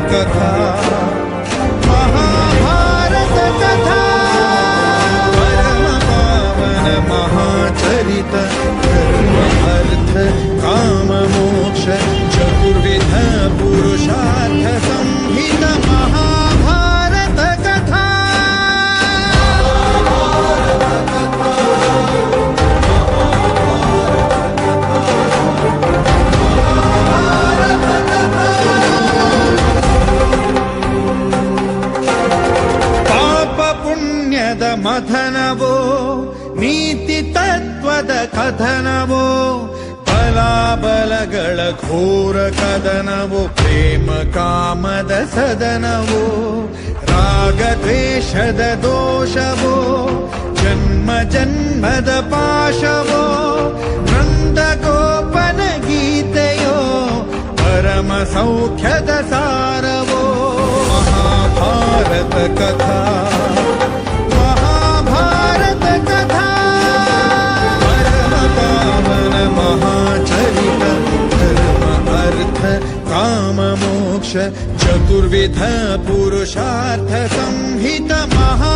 कथा महाभारत कथा परम पावन महाचरित धर्म अर्थ काम मोक्ष चतुर्विध पुरुषार्थ संहित महाभारत कथा ಮಥನವೋ ನೀತಿ ತತ್ವದ ಕಥನವೋ ಬಲಾಬಲಗಳ ಘೋರ ಕದನವೋ ಪ್ರೇಮ ಕಾಮದ ಸದನವೋ ರಾಗ ದ್ವೇಷದ ದೋಷವೋ ಜನ್ಮ ಜನ್ಮದ ಪಾಶವೋ ನಂದಗೋಪನ ಗೀತೆಯೋ ಪರಮ ಸೌಖ್ಯದ ಸಾರವೋ ಮಹಾಭಾರತ ಕಥಾ महाचरित धर्म अर्थ काम मोक्ष चतुर्विध पुरुषार्थ संहित महा